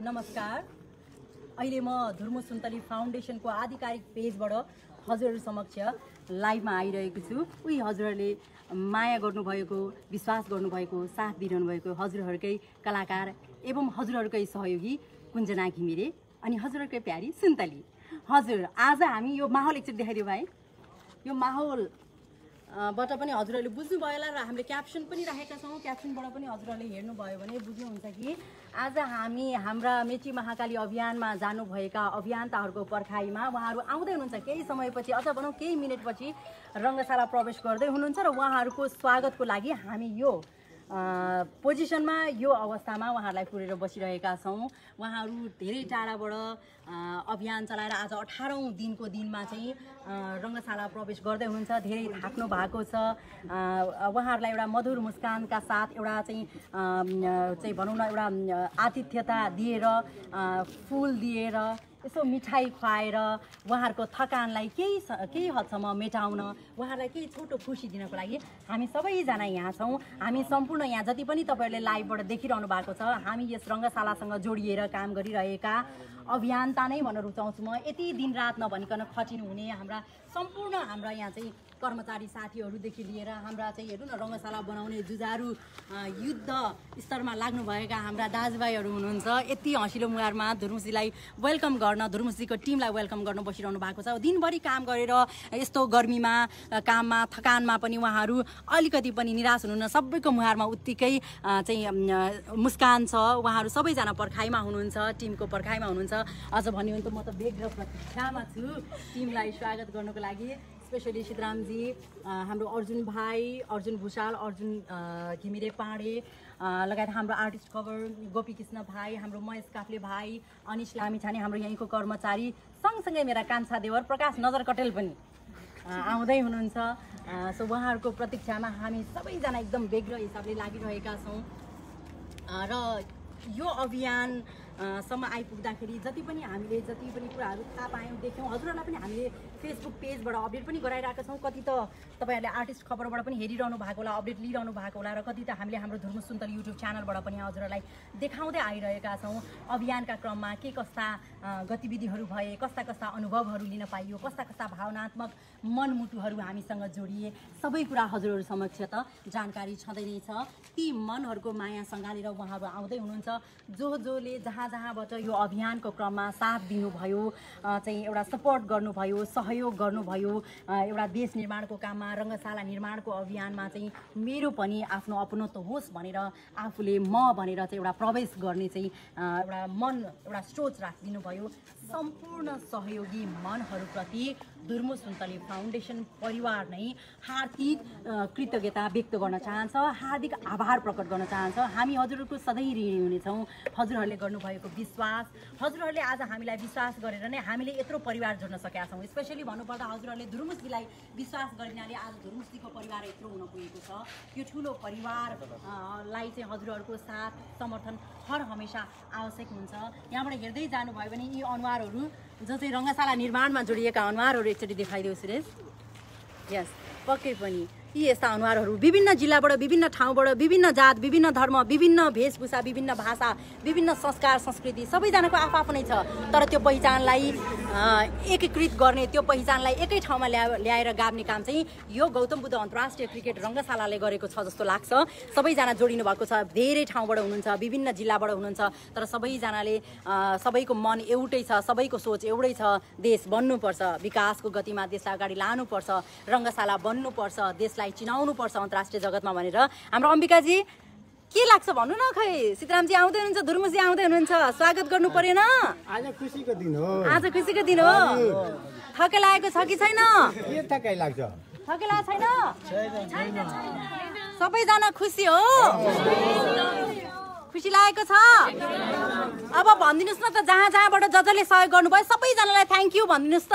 नमस्कार। अहिले म धुर्मु सुन्तली फाउन्डेसनको आधिकारिक पेजबाट हजुरहरु समक्ष लाइभमा आइरहेको छु। उही हजुरहरुले माया गर्नुभएको, विश्वास गर्नुभएको, साथ दिइरहनु भएको हजुरहरुकै कलाकार एवं हजुरहरुकै सहयोगी कुञ्जना घिमिरे अनि हजुरहरुकै प्यारी सुन्तली। हजुर, आज हामी यो माहौल एकचोटि देखाइदियो भाइ। यो माहौल बाट पनि हजुरहरुले बुझ्नु भयो होला र हामीले क्याप्सन पनि राखेका छौं। क्याप्सनबाट पनि हजुरहरुले हेर्नु भयो भने बुझ्नुहुन्छ कि आज हामी हाम्रा मेची महाकाली अभियानमा जानु भएका अभियन्ताहरुको पर्खाइमा उहाँहरु आउँदै हुनुहुन्छ। केही समयपछि अझ भनौं केही मिनेटपछि रंगशाला प्रवेश गर्दै हुनुहुन्छ र उहाँहरुको स्वागतको लागि हामी यो पोजिसनमा यो अवस्थामा उहाँहरुलाई पुरेर बसिरहेका छौं। उहाँहरु धेरै टाढाबाट अभियान चलाएर आज 18औं दिनको दिनमा चाहिँ रंगशाला प्रवेश गर्दै हुनुहुन्छ। धेरै थाक्नु भएको छ। उहाँहरुलाई एउटा मधुर मुस्कानका साथ एउटा चाहिँ भनौं न एउटा आतिथ्यता दिएर फूल दिएर यसो मिठाई खुवाएर उहाँहरुको थकानलाई केही हदसम्म मेटाउन उहाँहरुलाई केही छोटो खुशी दिनको लागि हामी सबैजना यहाँ छौं। हामी सम्पूर्ण यहाँ जति पनि तपाईहरुले लाइभबाट देखिरहनु भएको छ, हामी यस रंगशालासँग जोडिएर काम गरिरहेका अभियन्ता नै भन्न रुचाउँछु म। यति दिन रात नभनिकन खटिनु हुने सम्पूर्ण हाम्रा यहाँ चाहिँ कर्मचारी साथीहरुदेखि लिएर हाम्रा चाहिँ हेर्नु न रंगशाला बनाउने जुझारु युद्ध स्तरमा लाग्नु भएका हाम्रा दाजुभाइहरु हुनुहुन्छ। यति हँसिलो मुहारमा धुर्मुसीलाई वेलकम गर्न, धुर्मुसीको टिमलाई वेलकम गर्न बसिरहनु भएको छ। दिनभरि काम गरेर यस्तो गर्मीमा काममा थकानमा पनि उहाँहरु अलिकति पनि निराश हुनुहुन्न। सबैको मुहारमा उत्तिकै चाहिँ मुस्कान छ। उहाँहरु सबैजना पर्खाइमा हुनुहुन्छ, टिमको पर्खाइमा हुनुहुन्छ। अझ भन्यो भने त म त बेग्र प्रतीक्षामा छु टिमलाई स्वागत गर्नको लागि। स्पेशली सिद्धरामजी, हाम्रो अर्जुन भाइ, अर्जुन भुषाल, अर्जुन घिमिरे पाँडे लगायत हाम्रो आर्टिस्ट कभर गोपी कृष्ण भाइ, हाम्रो महेश काफ्ले भाइ, अनिश लामिछाने हाम्रो यहीँको कर्मचारी, सँगसँगै मेरा कान्छा देवर प्रकाश नजर कटेल पनि आउँदै हुनुहुन्छ। सो उहाँहरुको प्रतीक्षामा हामी सबैजना एकदम बेग्र हिसाबले लागिरहेका छौं र यो अभियान सम्म आइपुग्दाखेरि जति पनि कुराहरु थाहा पायौं, देख्यौं, हजुरहरुलाई पनि हामीले फेसबुक पेजबाट अपडेट पनि गराइरहेका छौं। कति त तपाईहरुले आर्टिस्ट खबरबाट पनि हेरिरहनु भएको होला, अपडेट लिइरहनु भएको होला र कति त हामीले हाम्रो धुर्मु सुन्तली युट्युब च्यानलबाट पनि हजुरहरुलाई देखाउँदै आइरहेका छौं। अभियानका क्रममा के कस्ता गतिविधिहरु भए, कस्ता कस्ता अनुभवहरु लिन पाइयो, कस्ता कस्ता भावनात्मक मनमुटुहरु हामीसँग जोडिए, सबै कुरा हजुरहरु समक्ष त जानकारी छँदै नै छ। ती मनहरुको माया सँगालेर उहाँहरु आउँदै हुनुहुन्छ। जोले जहाँबाट यो अभियानको क्रममा साथ दिनुभयो, चाहिँ एउटा सपोर्ट गर्नुभयो, सहयोग गर्नुभयो, एउटा देश निर्माणको काममा, रंगशाला निर्माणको अभियानमा चाहिँ मेरो पनि आफ्नो अपनत्व होस् भनेर आफूले म भनेर चाहिँ एउटा प्रवेश गर्ने चाहिँ एउटा मन, एउटा सोच राखिदिनु भयो। सम्पूर्ण सहयोगी मनहरुप्रति धुर्मु सुन्तली फाउन्डेसन परिवार नै हार्दिक कृतज्ञता व्यक्त गर्न चाहन्छ, हार्दिक आभार प्रकट गर्न चाहन्छ। हामी हजुरहरुको सधैँ ऋणी हुनेछौं। हजुरहरुले गर्नुभएको विश्वास, हजुरहरुले आज हामीलाई विश्वास गरेर नै हामीले यत्रो परिवार जोड्न सकेका छौं। स्पेशली भन्नुपर्दा हजुरहरुले धुर्मुसीलाई विश्वास गरिनाले आज धुर्मुसीको परिवार यत्रो हुन पुगेको छ। यो ठूलो परिवारलाई चाहिँ हजुरहरुको साथ समर्थन हर हमेशा आवश्यक हुन्छ। यहाँबाट हेर्दै जानुभयो भने यी अनुहारहरु जो चाहिँ रंगशाला निर्माणमा जोडिएका अनुहारहरु एकचोटि देखाइदेऊ सुरेश। यस, पक्कै पनि यी यस्ता अनुहारहरु विभिन्न जिल्लाबाट, विभिन्न ठाउँबाट, विभिन्न जात, विभिन्न धर्म, विभिन्न वेशभूषा, विभिन्न भाषा, विभिन्न संस्कार संस्कृति सबैजनाको आफ्नै छ। तर त्यो पहिचानलाई एकीकृत गर्ने, त्यो पहिचानलाई एकै ठाउँमा ल्याएर गाड्ने काम चाहिँ यो गौतम बुद्ध अन्तर्राष्ट्रिय क्रिकेट रंगशालाले गरेको छ जस्तो लाग्छ। सबैजना जोडिनु भएको छ, धेरै ठाउँबाट हुनुहुन्छ, विभिन्न जिल्लाबाट हुनुहुन्छ, तर सबैजनाले सबैको मन एउटै छ, सबैको सोच एउटै छ। देश बन्नुपर्छ, विकासको गतिमा देशलाई अगाडि लानुपर्छ, रंगशाला बन्नुपर्छ, देशलाई चिनाउनु पर्छ अन्तर्राष्ट्रिय जगतमा भनेर। हाम्रो अम्बिकाजी के लाग्छ भन्नु न? खै सीतारामजी आउँदै हुनुहुन्छ, धुर्मुसी आउँदै हुनुहुन्छ, स्वागत गर्नु पर्दैन? आज खुसीको दिन हो। आज खुसीको दिन हो। थके लागेको छ कि छैन? के थकाइ लाग्छ? थके लागेको छैन? सबैजना खुसी हो? खुसी लागेको छ? अब भनिदिनुस् न त, जहाँबाट जसले सहयोग गर्नुभयो सबैजनालाई थ्याङ्क यू भनिदिनुस् त।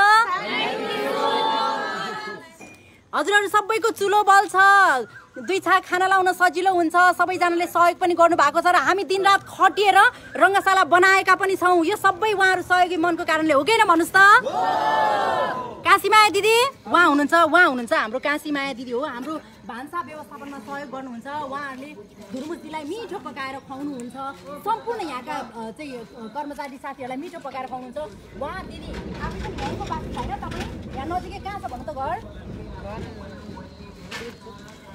हजुरहरु सबैको चुलो बल छ, दुई छाक खाना लाउन सजिलो हुन्छ सबैजनाले सहयोग पनि गर्नुभएको छ र हामी दिनरात खटिएर रङ्गशाला बनाएका पनि छौँ यो सबै उहाँहरू सहयोगी मनको कारणले हो कि भन्नुहोस् त काशीमाया दिदी उहाँ हुनुहुन्छ हाम्रो काशीमाया दिदी हो हाम्रो भान्सा व्यवस्थापनमा सहयोग गर्नुहुन्छ उहाँहरूले धुर्मुसजीलाई मिठो पकाएर खुवाउनुहुन्छ सम्पूर्ण यहाँका चाहिँ कर्मचारी साथीहरूलाई मिठो पकाएर खुवाउनुहुन्छ उहाँ दिदी आफै पनि यहीँको बासी छैन तपाईँ यहाँ नजिकै कहाँ छ भन्नु त घर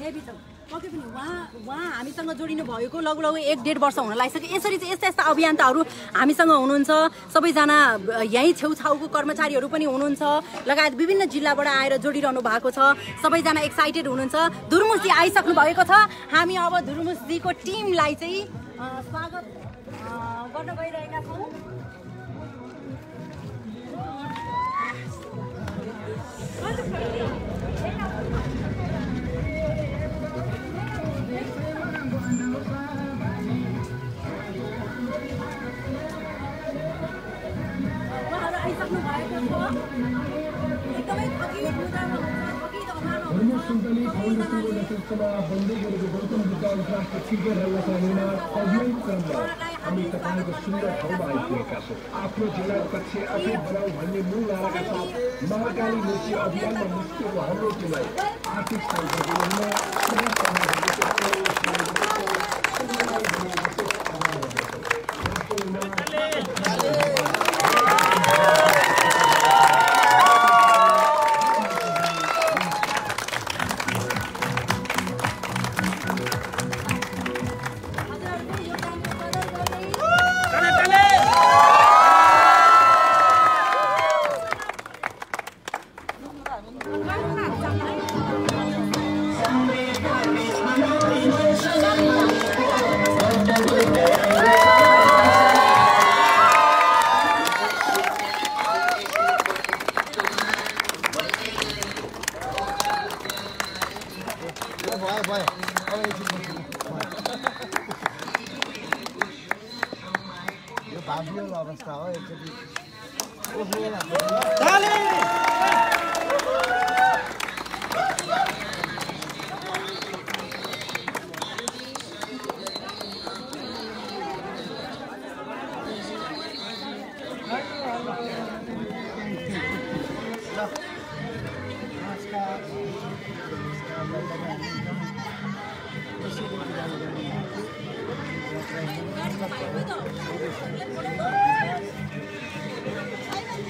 देवी छ पक्कै पनि उहाँ हामीसँग जोडिनु भएको लगभग 1-1.5 वर्ष हुन लागिसक्यो यसरी चाहिँ यस्ता अभियन्ताहरू हामीसँग हुनुहुन्छ सबैजना यहीँ छेउछाउको कर्मचारीहरू पनि हुनुहुन्छ लगायत विभिन्न जिल्लाबाट आएर जोडिरहनु भएको छ सबैजना एक्साइटेड हुनुहुन्छ धुर्मुसजी आइसक्नु भएको छ हामी अब धुर्मुसजीको टिमलाई चाहिँ स्वागत गर्न गइरहेका छौँ सुन्तली फाउन्डेसनको नेतृत्वमा बन्दै गरेको गौतम बुद्ध अन्तर्राष्ट्रिय क्रिकेट रङ्गशालामा अभियान क्रममा हामी तपाईँको सुन्दर ठाउँमा आइपुगेका छौँ आफ्नो जिल्ला कक्ष आफै बनाऊ भन्ने मूल नाराका साथ महाकाली मूर्ति अभियानमा निस्केको हाम्रो टिमलाई आर्थिक सहायता दिनुहुन अवस्था हो एकचोटि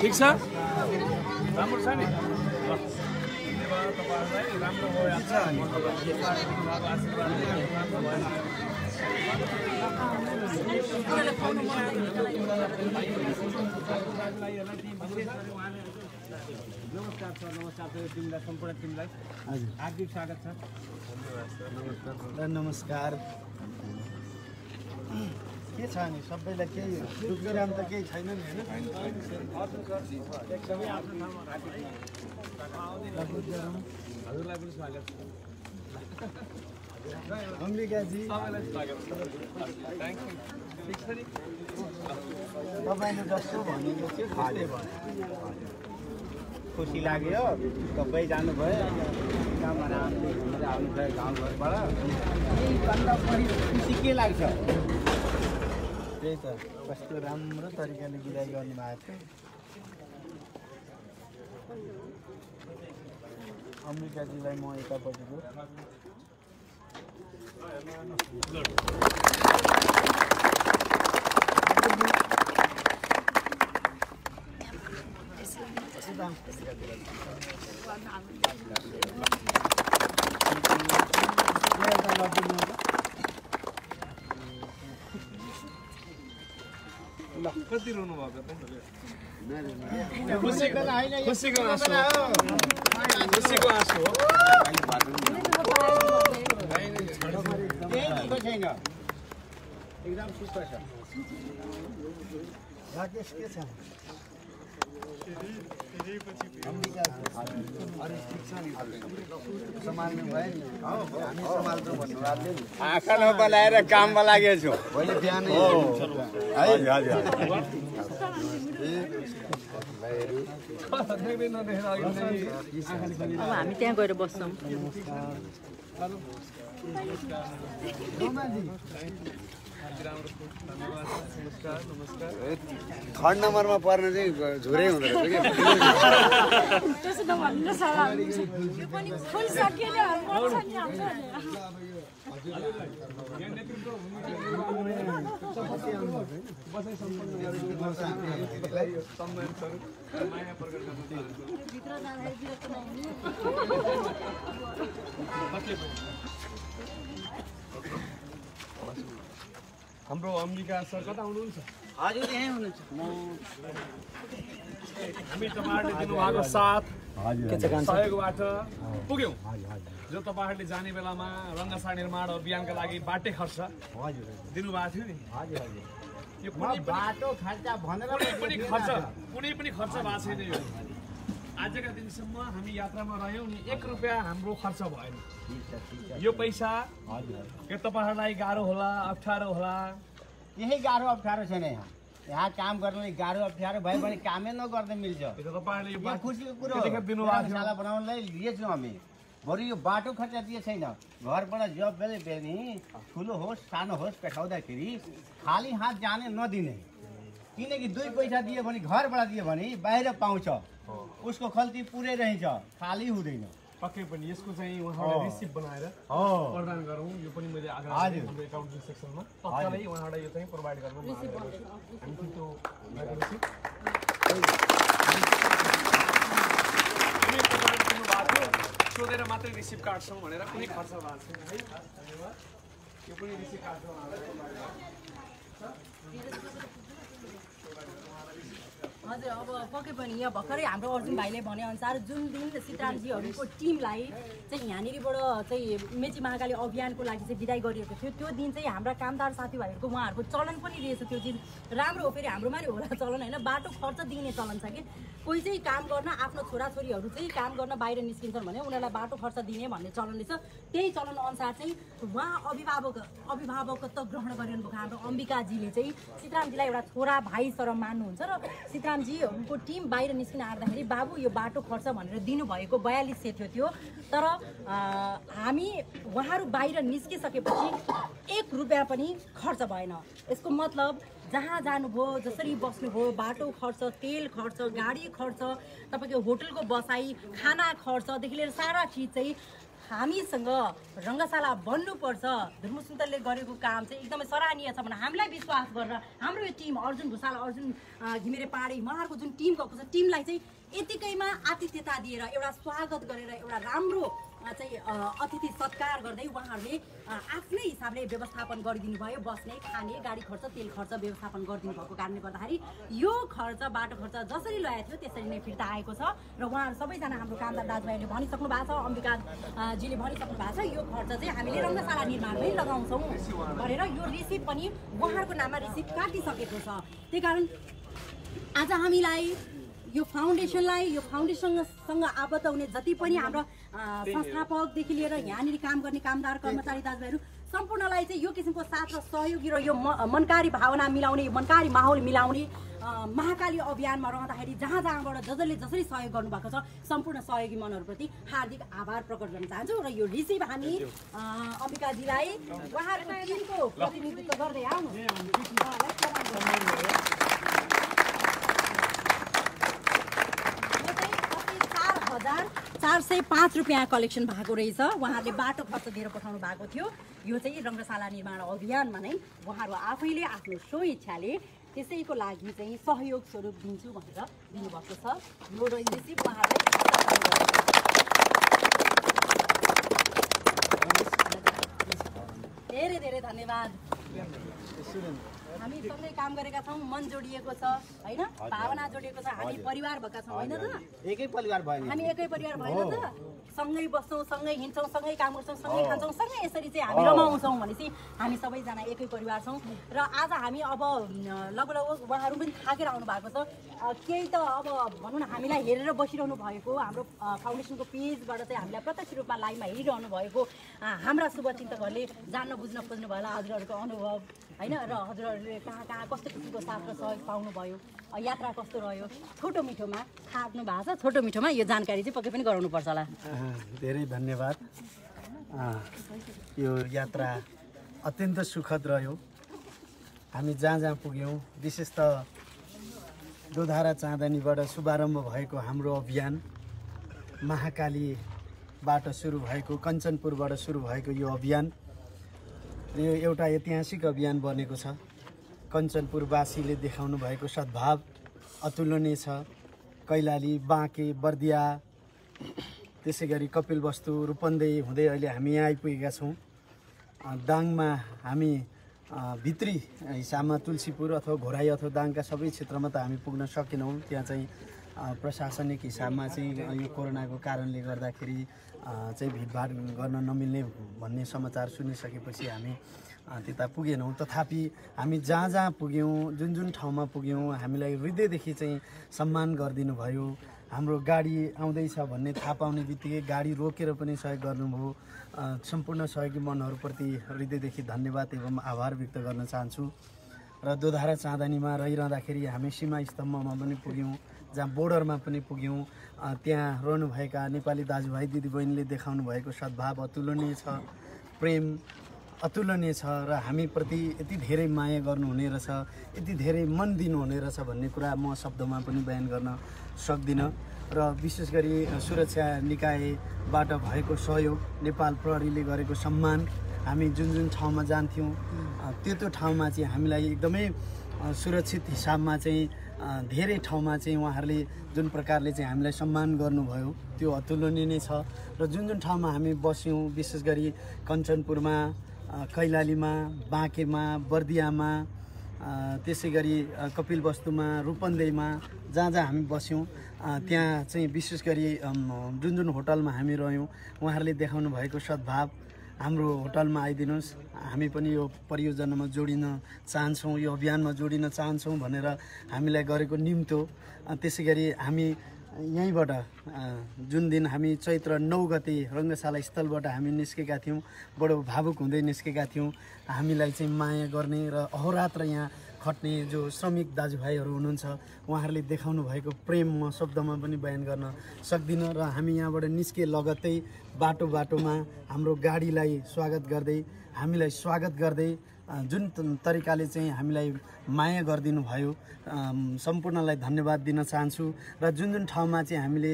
ठीक छ राम्रो छ नि तपाईहरुलाई राम्रो भइहाल्छ नमस्कार सर नमस्कार टिमलाई सम्पूर्ण टिमलाई हार्दिक स्वागत छ धन्यवाद नमस्कार के छ नि सबैलाई केही दुःखराम त केही छैन नि हैन एकदमै आफ्नो ठाउँमा हजुरलाई पनि स्वागत छ अम्बिकाजी सबैलाई स्वागत छ थ्यांक यू ठीक छ नि तपाईले जस्तो भनेको थियो त्यस्तै भयो खुसी लाग्यो तपाईँ जानुभयो कहाँबाट आउनुभयो गाउँघरबाट भन्दा बढी खुसी के लाग्छ त्यही त कस्तो राम्रो तरिकाले बिदाई गर्नुभएको थियो अम्बिकाजीलाई म यतापट्टिको कति रुनु भएको त खुसीको आँसु हो छैन एकदम सुस्त छ राकेश के छ आँखा नबलाएर काममा लागेको छु भोलि बिहान अब हामी त्यहाँ गएर बस्छौँ थर्ड नम्बरमा पर्न चाहिँ झुरै हुँदो रहेछ कि त्यसो त भन्नु सला यो पनि फुल सकिएन पर्छ नि हाम्रो हाम्रो अम्बिका सर कता हुनुहुन्छ? हजुर यहीँ हुनुहुन्छ। हामी तपाईँहरूले दिनुभएको साथ सहयोगबाट पुग्यौँ। जो तपाईँहरूले जाने बेलामा रङ्गशाला निर्माण अभियानका लागि बाटे खर्च दिनुभएको थियो नि। यो बाटो खर्चा भनेर कुनै पनि खर्च भएको छैन। यो आजका दिनसम्म हामी यात्रामा रह्यौँ नि 1 रुपियाँ हाम्रो खर्च भएन। यो पैसा के तपाईँहरूलाई गाह्रो होला, अप्ठ्यारो होला? यही गाह्रो अप्ठ्यारो छैन। यहाँ काम गर्नलाई गाह्रो अप्ठ्यारो भयो भने कामै नगर्दा मिल्छ। तपाईँहरूले यो खुसीको कुरो हो। दिनुभएको शाला बनाउनलाई लिएछौँ हामी। बरु यो बाटो खर्च दिए छैन। घरबाट जब बेला नि ठुलो होस् सानो होस् पठाउँदाखेरि खाली हात जाने नदिने। किनकि 2 पैसा दियो भने घरबाट दियो भने बाहिर पाउँछ। उसको खल्ती पुरै रहन्छ, खाली हुँदैन। पक्कै पनि यसको चाहिँ उहाँहरूले रिसिप्ट बनाएर प्रदान गरौँ। यो पनि मैले आग्रह गरेँ हाम्रो एकाउन्टिङ सेक्सनमा तत्कालै उहाँहरूलाई यो चाहिँ प्रोभाइड गर्नु। हामी त्यो रिसिप्ट सोधेर मात्रै रिसिप्ट काट्छौँ भनेर कुनै खर्च भएको छैन है। धन्यवाद। यो पनि रिसिप्ट काट्छौँ। हजुर अब पक्कै पनि यहाँ भर्खरै हाम्रो अर्जुन भाइले भनेअनुसार जुन दिन सीतारामजीहरूको टिमलाई चाहिँ यहाँनिरबाट चाहिँ मेची महाकाली अभियानको लागि चाहिँ विदाई गरिएको थियो त्यो दिन चाहिँ हाम्रा कामदार साथीभाइहरूको उहाँहरूको चलन पनि रहेछ। त्यो चिज राम्रो हो। फेरि हाम्रोमा नि होला चलन होइन, बाटो खर्च दिने चलन छ कि कोही चाहिँ काम गर्न आफ्नो छोराछोरीहरू चाहिँ काम गर्न बाहिर निस्किन्छन् भने उनीहरूलाई बाटो खर्च दिने भन्ने चलन रहेछ। त्यही चलन अनुसार चाहिँ उहाँ अभिभावकत्व ग्रहण गरिरहनु भएको हाम्रो अम्बिकाजीले चाहिँ सीतारामजीलाई एउटा छोरा भाइ सरह मान्नुहुन्छ र सीतारामजीहरूको टिम बाहिर निस्किन आँट्दाखेरि बाबु यो बाटो खर्च भनेर दिनुभएको 4200 थियो। तर हामी उहाँहरू बाहिर निस्किसकेपछि 1 रुपियाँ पनि खर्च भएन। यसको मतलब जहाँ जानुभयो, जसरी बस्नुभयो, बाटो खर्च, तेल खर्च, गाडी खर्च, तपाईँको होटलको बसाइ, खाना खर्चदेखि लिएर सारा चिज चाहिँ हामीसँग रङ्गशाला बन्नुपर्छ। धर्मसुन्तरले गरेको काम चाहिँ एकदमै सराहनीय छ भने हामीलाई विश्वास गरेर हाम्रो यो टिम अर्जुन भुषाल, अर्जुन घिमिरे पाहाडी उहाँहरूको जुन टिम गएको छ टिमलाई चाहिँ यतिकैमा आतिथ्यता दिएर एउटा स्वागत गरेर एउटा राम्रो चाहिँ अतिथि सत्कार गर्दै उहाँहरूले आफ्नै हिसाबले व्यवस्थापन गरिदिनु भयो। बस्ने, खाने, गाडी खर्च, तेल खर्च व्यवस्थापन गरिदिनु भएको कारणले गर्दाखेरि यो खर्च बाटो खर्च जसरी ल्याएको थियो त्यसरी नै फिर्ता आएको छ। र उहाँहरू सबैजना हाम्रो कामदार दाजुभाइले भनिसक्नु भएको छ, अम्बिकाजीले भनिसक्नु भएको छ यो खर्च चाहिँ हामीले रङ्गशाला निर्माणमै लगाउँछौँ भनेर यो रिसिप्ट पनि उहाँहरूको नाममा रिसिप्ट काटिसकेको छ। त्यही कारण आज हामीलाई यो फाउन्डेसनलाई यो फाउन्डेसनसँग आबद्ध हुने जति पनि हाम्रो संस्थापकदेखि लिएर यहाँनिर काम गर्ने कामदार कर्मचारी दाजुभाइहरू सम्पूर्णलाई चाहिँ यो किसिमको साथ र सहयोगी र यो मनकारी भावना मिलाउने, मनकारी माहौल मिलाउने महाकाली अभियानमा रहँदाखेरि जहाँ जहाँबाट जसले सहयोग गर्नुभएको छ सम्पूर्ण सहयोगी मनहरूप्रति हार्दिक आभार प्रकट गर्न चाहन्छु। र यो रिसिभ हामी अम्बिकाजीलाई उहाँहरूको टिमको प्रतिनिधित्व गर्दै आउनु। 405 रुपियाँ कलेक्सन भएको रहेछ। उहाँहरूले बाटो खर्च दिएर पठाउनु भएको थियो। यो चाहिँ रङ्गशाला निर्माण अभियानमा नै उहाँहरू आफैले आफ्नो स्वइच्छाले त्यसैको लागि चाहिँ सहयोग स्वरूप दिन्छु भनेर दिनुभएको छ। यो रिसिभ उहाँहरूलाई धेरै धेरै धन्यवाद। हामी सँगै काम गरेका छौँ, मन जोडिएको छ होइन, भावना जोडिएको छ। हामी परिवार भएका छौँ होइन त? एकै परिवार भयो। हामी एकै परिवार भएन त? सँगै बस्छौँ, सँगै हिँड्छौँ, सँगै काम गर्छौँ, सँगै खान्छौँ, सँगै यसरी चाहिँ हामी रमाउँछौँ भनेपछि हामी सबैजना एकै परिवार छौँ। र आज हामी अब लगभग उहाँहरू पनि थाकेर आउनु भएको छ। केही त अब भनौँ न हामीलाई हेरेर बसिरहनु भएको, हाम्रो फाउन्डेसनको पेजबाट चाहिँ हामीलाई प्रत्यक्ष रूपमा लाइभमा हेरिरहनु भएको हाम्रा शुभचिन्तकहरूले जान्न बुझ्न खोज्नु भयो होला हजुरहरूको अनुभव होइन, र हजुरहरूले कहाँ कहाँ कस्तो किसिमको साथ र सहयोग पाउनुभयो, यात्रा कस्तो रह्यो, छोटो मिठोमा थाप्नु भएको छ। छोटो मिठोमा यो जानकारी चाहिँ पक्कै पनि गराउनुपर्छ होला। धेरै धन्यवाद। यो यात्रा अत्यन्त सुखद रह्यो। हामी जहाँ जहाँ पुग्यौँ, विशेष त दोधारा चाँदनीबाट शुभारम्भ भएको हाम्रो अभियान, महाकालीबाट सुरु भएको, कञ्चनपुरबाट सुरु भएको यो अभियान, यो एउटा ऐतिहासिक अभियान बनेको छ। कञ्चनपुरवासीले देखाउनु भएको सद्भाव अतुलनीय छ। कैलाली, बाँके, बर्दिया, त्यसै गरी कपिलवस्तु, रूपन्देही हुँदै अहिले हामी यहाँ आइपुगेका छौँ। दाङमा हामी भित्री हिसाबमा तुलसीपुर अथवा घोराई अथवा दाङका सबै क्षेत्रमा त हामी पुग्न सकेनौँ। त्यहाँ चाहिँ प्रशासनिक हिसाबमा चाहिँ यो कोरोनाको कारणले गर्दाखेरि चाहिँ भिडभाड गर्न नमिल्ने भन्ने समाचार सुनिसकेपछि हामी त्यता पुगेनौँ। तथापि हामी जहाँ जहाँ पुग्यौँ, जुन जुन ठाउँमा पुग्यौँ, हामीलाई हृदयदेखि चाहिँ सम्मान गरिदिनु भयो। हाम्रो गाडी आउँदैछ भन्ने थाहा पाउने बित्तिकै गाडी रोकेर पनि सहयोग गर्नुभयो। सम्पूर्ण सहयोगी मनहरूप्रति हृदयदेखि धन्यवाद एवं आभार व्यक्त गर्न चाहन्छु। र दोधारा चाँदनीमा रहिरहँदाखेरि हामी सीमा स्तम्भमा पनि पुग्यौँ, जहाँ बोर्डरमा पनि पुग्यौँ। त्यहाँ रहनुभएका नेपाली दाजुभाइ दिदीबहिनीले देखाउनु भएको सद्भाव अतुलनीय छ, प्रेम अतुलनीय छ र हामीप्रति यति धेरै माया गर्नुहुने रहेछ, यति धेरै मन दिनुहुने रहेछ भन्ने कुरा म शब्दमा पनि बयान गर्न सक्दिनँ। र विशेष गरी सुरक्षा निकायबाट भएको सहयोग, नेपाल प्रहरीले गरेको सम्मान, हामी जुन जुन ठाउँमा जान्थ्यौँ त्यो ठाउँमा चाहिँ हामीलाई एकदमै सुरक्षित हिसाबमा चाहिँ धेरै ठाउँमा चाहिँ उहाँहरूले जुन प्रकारले चाहिँ हामीलाई सम्मान गर्नुभयो त्यो अतुलनीय नै छ। र जुन जुन ठाउँमा हामी बस्यौँ, विशेष गरी कञ्चनपुरमा, कैलालीमा, बाँकेमा, बर्दियामा, त्यसै गरी कपिलवस्तुमा, रूपन्देहीमा, जहाँ जहाँ हामी बस्यौँ त्यहाँ चाहिँ विशेष गरी जुन जुन होटलमा हामी रह्यौँ उहाँहरूले देखाउनु भएको सद्भाव, हाम्रो होटलमा आइदिनुहोस्, हामी पनि यो परियोजनामा जोडिन चाहन्छौँ, यो अभियानमा जोडिन चाहन्छौँ भनेर हामीलाई गरेको निम्तो। त्यसै गरी हामी यहीँबाट जुन दिन हामी चैत्र 9 गते रङ्गशाला स्थलबाट हामी निस्केका थियौँ, बडो भावुक हुँदै निस्केका थियौँ। हामीलाई चाहिँ माया गर्ने र अहोरात्र यहाँ खट्ने जो श्रमिक दाजुभाइहरू हुनुहुन्छ उहाँहरूले देखाउनु भएको प्रेम म शब्दमा पनि बयान गर्न सक्दिनँ। र हामी यहाँबाट निस्के लगत्तै बाटोमा हाम्रो गाडीलाई स्वागत गर्दै, हामीलाई स्वागत गर्दै जुन तरिकाले चाहिँ हामीलाई माया गरिदिनु भयो, सम्पूर्णलाई धन्यवाद दिन चाहन्छु। र जुन जुन ठाउँमा चाहिँ हामीले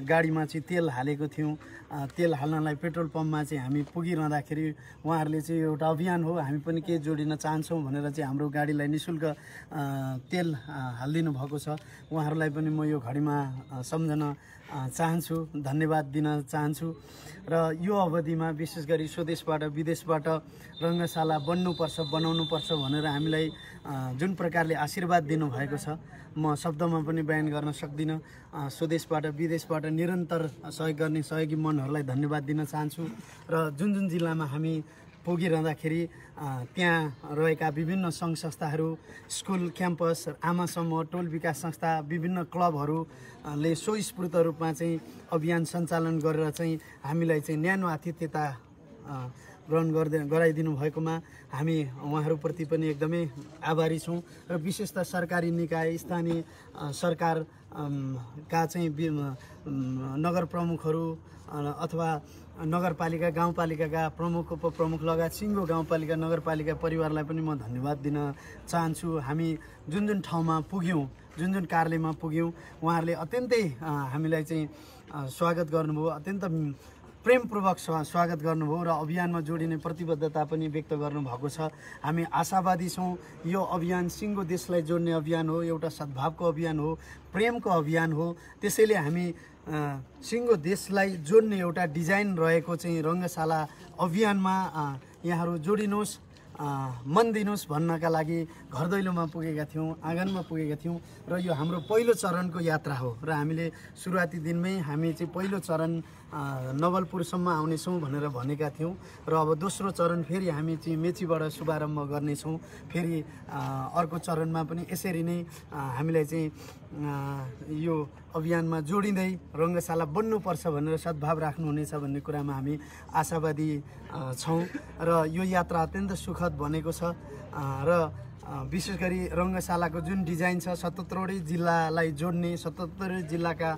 गाडीमा चाहिँ तेल हालेको थियौँ, तेल हाल्नलाई पेट्रोल पम्पमा चाहिँ हामी पुगिरहँदाखेरि उहाँहरूले चाहिँ एउटा अभियान हो, हामी पनि के जोडिन चाहन्छौँ भनेर चाहिँ हाम्रो गाडीलाई निःशुल्क तेल हालिदिनु भएको छ। उहाँहरूलाई पनि म यो घडीमा सम्झन चाहन्छु, धन्यवाद दिन चाहन्छु। र यो अवधिमा विशेष गरी स्वदेशबाट विदेशबाट रङ्गशाला बनाउनुपर्छ भनेर हामीलाई जुन प्रकारले आशीर्वाद दिनुभएको छ म शब्दमा पनि बयान गर्न सक्दिनँ। स्वदेशबाट विदेशबाट निरन्तर सहयोग गर्ने सहयोगी मनहरूलाई धन्यवाद दिन चाहन्छु। र जुन जुन जिल्लामा हामी पुगिरहँदाखेरि त्यहाँ रहेका विभिन्न सङ्घ संस्थाहरू, स्कुल, क्याम्पस, आमा समूह, टोल विकास संस्था, विभिन्न क्लबहरूले स्वस्फूर्त रूपमा चाहिँ अभियान सञ्चालन गरेर चाहिँ हामीलाई चाहिँ न्यानो आतिथ्यता ग्रहण गराइदिनु भएकोमा हामी उहाँहरूप्रति पनि एकदमै आभारी छौँ। र विशेष त सरकारी निकाय, स्थानीय सरकारका चाहिँ नगर प्रमुखहरू अथवा नगरपालिका, गाउँपालिकाका प्रमुख, उपप्रमुख लगायत सिङ्गो गाउँपालिका, नगरपालिका परिवारलाई पनि म धन्यवाद दिन चाहन्छु। हामी जुन जुन ठाउँमा पुग्यौँ, जुन जुन कार्यालयमा पुग्यौँ, उहाँहरूले अत्यन्तै हामीलाई चाहिँ स्वागत गर्नुभयो, अत्यन्त प्रेमपूर्वक स्वागत गर्नुभयो र अभियानमा जोडिने प्रतिबद्धता पनि व्यक्त गर्नुभएको छ। हामी आशावादी छौँ यो अभियान सिङ्गो देशलाई जोड्ने अभियान हो, एउटा सद्भावको अभियान हो, प्रेमको अभियान हो। त्यसैले हामी सिङ्गो देशलाई जोड्ने एउटा डिजाइन रहेको चाहिँ रङ्गशाला अभियानमा यहाँहरू जोडिनुहोस्, मन दिनुहोस् भन्नका लागि घर दैलोमा पुगेका थियौँ, आँगनमा पुगेका थियौँ। र यो हाम्रो पहिलो चरणको यात्रा हो र हामीले सुरुवाती दिनमै हामी चाहिँ पहिलो चरण नवलपुरसम्म आउनेछौँ भनेर भनेका थियौँ र अब दोस्रो चरण फेरि हामी चाहिँ मेचीबाट शुभारम्भ गर्नेछौँ। फेरि अर्को चरणमा पनि यसरी नै हामीलाई चाहिँ यो अभियानमा जोडिँदै रङ्गशाला बन्नुपर्छ भनेर सद्भाव राख्नुहुनेछ भन्ने कुरामा हामी आशावादी छौँ। र यो यात्रा अत्यन्त सुखद बनेको छ र विशेष गरी रङ्गशालाको जुन डिजाइन छ 77वटै जिल्लालाई जोड्ने, 77 जिल्लाका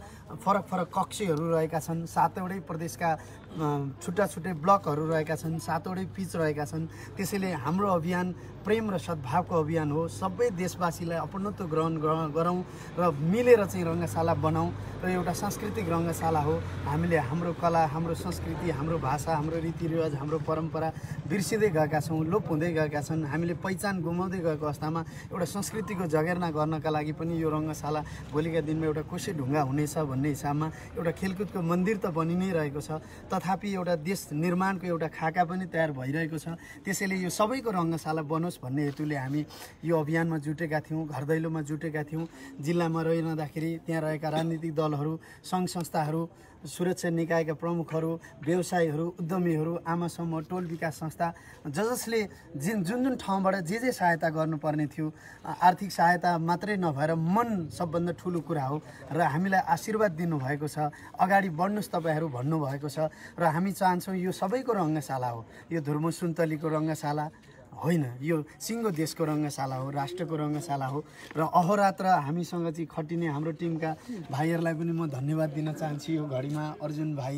फरक फरक कक्षहरू रहेका छन्, 7वटै प्रदेशका छुट्टा छुट्टै ब्लकहरू रहेका छन्, 7वटै पिच रहेका छन्। त्यसैले हाम्रो अभियान प्रेम र सद्भावको अभियान हो। सबै देशवासीलाई अपनत्व ग्रहण गरौँ र मिलेर चाहिँ रङ्गशाला बनाऊँ र एउटा सांस्कृतिक रङ्गशाला हो। हामीले हाम्रो कला, हाम्रो संस्कृति, हाम्रो भाषा, हाम्रो रीतिरिवाज, हाम्रो परम्परा बिर्सिँदै गएका छौँ, लोप हुँदै गएका छन्। हामीले पहिचान गुमाउँदै गएको अवस्थामा एउटा संस्कृतिको जगेर्ना गर्नका लागि पनि यो रङ्गशाला भोलिका दिनमा एउटा कोसे ढुङ्गा हुनेछ भन्ने हिसाबमा एउटा खेलकुदको मन्दिर त बनि नै रहेको छ, तथापि एउटा देश निर्माणको एउटा खाका पनि तयार भइरहेको छ। त्यसैले यो सबैको रङ्गशाला बनोस् भन्ने हेतुले हामी यो अभियानमा जुटेका थियौँ, घर दैलोमा जुटेका थियौँ। जिल्लामा रहिरहँदाखेरि त्यहाँ रहेका राजनीतिक दलहरू, सङ्घ संस्थाहरू, सुरक्षा निकायका प्रमुखहरू, व्यवसायीहरू, उद्यमीहरू, आमा समूह, टोल विकास संस्था, जसले जुन ठाउँबाट जे सहायता गर्नुपर्ने थियो, आर्थिक सहायता मात्रै नभएर मन सबभन्दा ठुलो कुरा हो र हामीलाई आशीर्वाद दिनुभएको छ। अगाडि बढ्नुहोस् तपाईँहरू भन्नुभएको छ र हामी चाहन्छौँ यो सबैको रङ्गशाला हो। यो धुर्मु सुन्तलीको रङ्गशाला होइन, यो सिङ्गो देशको रङ्गशाला हो, राष्ट्रको रङ्गशाला हो। र अहोरात्र हामीसँग चाहिँ खटिने हाम्रो टिमका भाइहरूलाई पनि म धन्यवाद दिन चाहन्छु। यो घडीमा अर्जुन भाइ,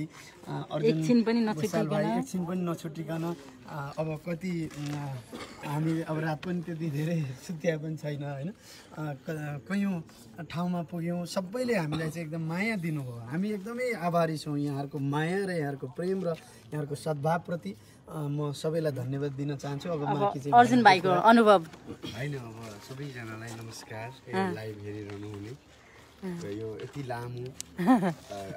एकछिन पनि नछुटिकन अब कति हामी अब रात पनि त्यति धेरै सुत्या पनि छैन होइन, कयौँ ठाउँमा पुग्यौँ। सबैले हामीलाई चाहिँ एकदम माया दिनुभयो। हामी एकदमै आभारी छौँ यहाँहरूको माया र यहाँहरूको प्रेम र यहाँहरूको सद्भावप्रति। म सबैलाई धन्यवाद दिन चाहन्छु। अब अर्जुन भाइको अनुभव होइन, अब सबैजनालाई नमस्कार। लाइभ हेरिरहनु हुने र यो यति लामो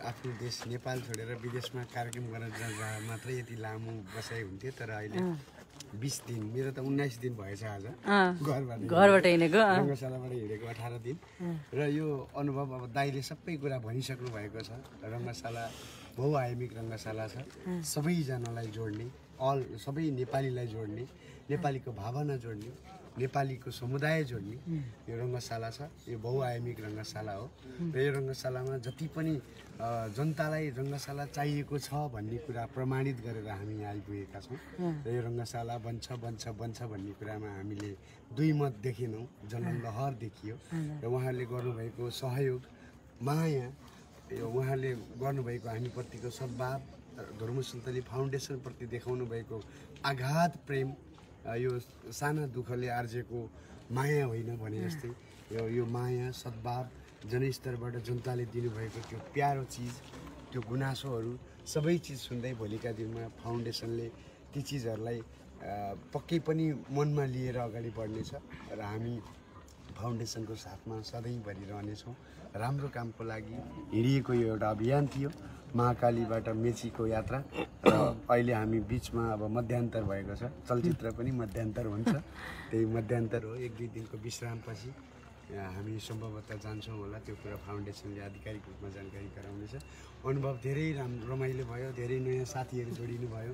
आफ्नो देश नेपाल छोडेर विदेशमा कार्यक्रम गर्न जाँदा मात्रै यति लामो बसाइ हुन्थ्यो, तर अहिले 20 दिन, मेरो त 19 दिन भएछ आज घरबाट हिँडेको, रङ्गशालाबाट हिँडेको 18 दिन। र यो अनुभव अब दाइले सबै कुरा भनिसक्नु भएको छ। रङ्गशाला बहुआयामिक रङ्गशाला छ, सबैजनालाई जोड्ने, सबै नेपालीलाई जोड्ने, नेपालीको भावना जोड्ने, नेपालीको समुदाय जोड्ने यो रङ्गशाला छ। यो बहुआयामिक रङ्गशाला हो र यो रङ्गशालामा जति पनि जनतालाई रङ्गशाला चाहिएको छ भन्ने कुरा प्रमाणित गरेर हामी यहाँ आइपुगेका छौँ। र यो रङ्गशाला बन्छ भन्ने कुरामा हामीले दुई मत देखेनौँ, जनलहर देखियो। र उहाँहरूले गर्नुभएको सहयोग, माया, यो उहाँहरूले गर्नुभएको हामीप्रतिको सद्भाव, धर्म सुन्तली फाउन्डेसनप्रति देखाउनु भएको आघात प्रेम, यो साना दुःखले आर्जेको माया होइन भने जस्तै यो माया, सद्भाव, जनस्तरबाट जनताले दिनुभएको त्यो प्यारो चिज, त्यो गुनासोहरू सबै चिज सुन्दै भोलिका दिनमा फाउन्डेसनले ती चिजहरूलाई पक्कै पनि मनमा लिएर अगाडि बढ्नेछ र हामी फाउन्डेसनको साथमा सधैँभरि रहनेछौँ। राम्रो कामको लागि हिँडिएको यो एउटा अभियान थियो, महाकालीबाट मेचीको यात्रा। र अहिले हामी बिचमा अब मध्यान्तर भएको छ, चलचित्र पनि मध्यान्तर हुन्छ, त्यही मध्यान्तर हो। 1-2 दिनको विश्रामपछि हामी सम्भवतः जान्छौँ होला। त्यो कुरा फाउन्डेसनले आधिकारिक रूपमा जानकारी गराउनेछ। अनुभव धेरै रमाइलो भयो, धेरै नयाँ साथीहरू जोडिनु भयो,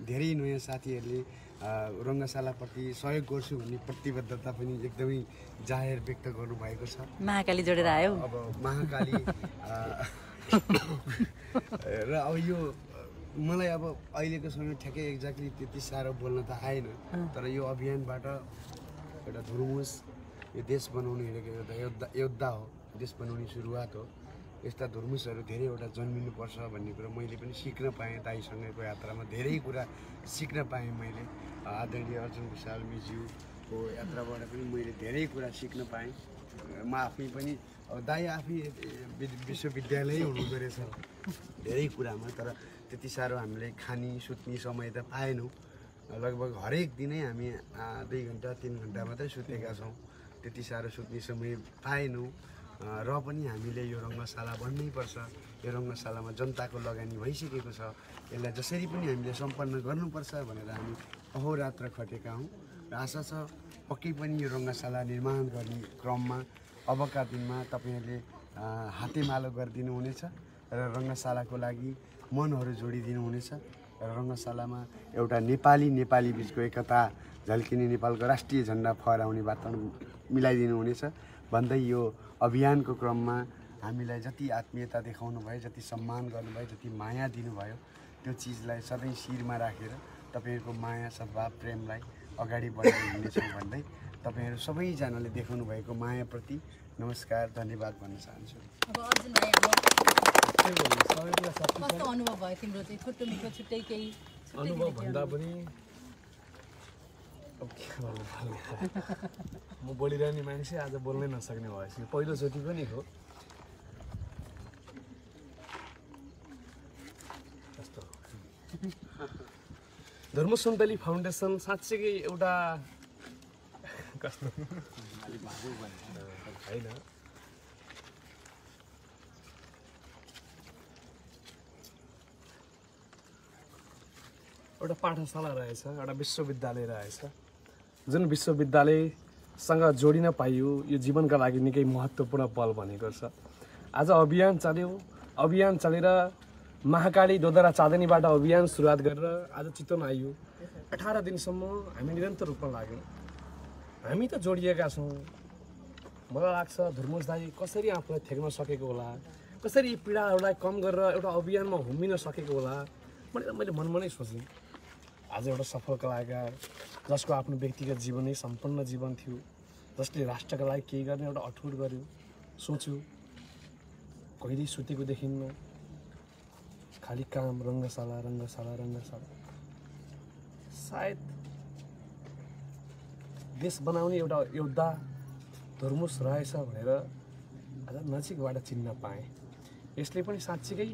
धेरै नयाँ साथीहरूले रङ्गशालाप्रति सहयोग गर्छु भन्ने प्रतिबद्धता पनि एकदमै जाहेर व्यक्त गर्नुभएको छ। महाकाली जोडेर आयो। अब महाकाली र अब यो मलाई अब अहिलेको समय ठ्याक्कै एक्ज्याक्टली त्यति साह्रो बोल्न त आएन, तर यो अभियानबाट एउटा धुर्मुस, यो देश बनाउने हिँडेको एउटा योद्धा हो, देश बनाउने सुरुवात हो। यस्ता धुर्मुसहरू धेरैवटा जन्मिनुपर्छ भन्ने कुरा मैले पनि सिक्न पाएँ। दाइसँगैको यात्रामा धेरै कुरा सिक्न पाएँ मैले। आदरणीय अर्जुन विशालज्यूको यात्राबाट पनि मैले धेरै कुरा सिक्न पाएँ। म आफै पनि दाइ आफै विश्वविद्यालय हुनुहुँदो रहेछ धेरै कुरामा, तर त्यति साह्रो हामीले खानी सुत्ने समय त पाएनौँ। लगभग हरेक दिनै हामी 2 घन्टा 3 घन्टा मात्रै सुतेका छौँ, त्यति साह्रो सुत्ने समय पाएनौँ। र पनि हामीले यो रङ्गशाला बन्नै पर्छ, यो रङ्गशालामा जनताको लगानी भइसकेको छ, यसलाई जसरी पनि हामीले सम्पन्न गर्नुपर्छ भनेर हामी अहोरात्र खटेका हौँ। र आशा छ पक्कै पनि यो रङ्गशाला निर्माण गर्ने क्रममा अबका दिनमा तपाईँहरूले हातेमालो गरिदिनु हुनेछ र रङ्गशालाको लागि मनहरू जोडिदिनु हुनेछ। र रङ्गशालामा एउटा नेपाली बिचको एकता झल्किने, नेपालको राष्ट्रिय झन्डा फहराउने वातावरण मिलाइदिनु हुनेछ भन्दै यो अभियानको क्रममा हामीलाई जति आत्मीयता देखाउनु भयो, जति सम्मान गर्नुभयो, जति माया दिनुभयो, त्यो चिजलाई सधैँ शिरमा राखेर तपाईँहरूको माया, सद्भाव, प्रेमलाई अगाडि बढाएर हिँड्नेछौँ भन्दै तपाईँहरू सबैजनाले देखाउनु भएको मायाप्रति नमस्कार, धन्यवाद भन्न चाहन्छु। अब अर्जुन भाइ कस्तो अनुभव भयो तिम्रो चाहिँ छोटो मिठो छुट्टै केही अनुभव भन्दा पनि अब के भन्नु पर्ने म बोलिरहने मान्छे आज बोल्नै नसक्ने भएपछि पहिलोचोटि पनि हो कस्तो धर्म सुन्तली फाउन्डेसन साँच्चै एउटा कस्तो होइन एउटा पाठशाला रहेछ एउटा विश्वविद्यालय रहेछ जुन विश्वविद्यालयसँग जोडिन पाइयो यो जीवनका लागि निकै महत्त्वपूर्ण पल भनेको छ आज अभियान चल्यो अभियान चलेर महाकाली दोदरा चाँदनीबाट अभियान सुरुवात गरेर आज चितवन आइयो 18 दिनसम्म हामी निरन्तर रूपमा लाग्यौँ हामी त जोडिएका छौँ मलाई लाग्छ धर्मोज दाइ कसरी आफूलाई थ्याक्न सकेको होला कसरी यी पीडाहरूलाई कम गरेर एउटा अभियानमा हुमिन सकेको होला मैले मनमा नै सोचेँ आज एउटा सफल कलाकार जसको आफ्नो व्यक्तिगत जीवनै सम्पन्न जीवन थियो जसले राष्ट्रका लागि केही गर्ने एउटा अठुट गर्यो सोच्यो कहिल्यै सुतेको देखिन्न खाली काम रङ्गशाला रङ्गशाला रङ्गशाला सायद देश बनाउने एउटा योद्धा धर्मुस रहेछ भनेर आज नजिकबाट चिन्न पाएँ यसले पनि साँच्चीकै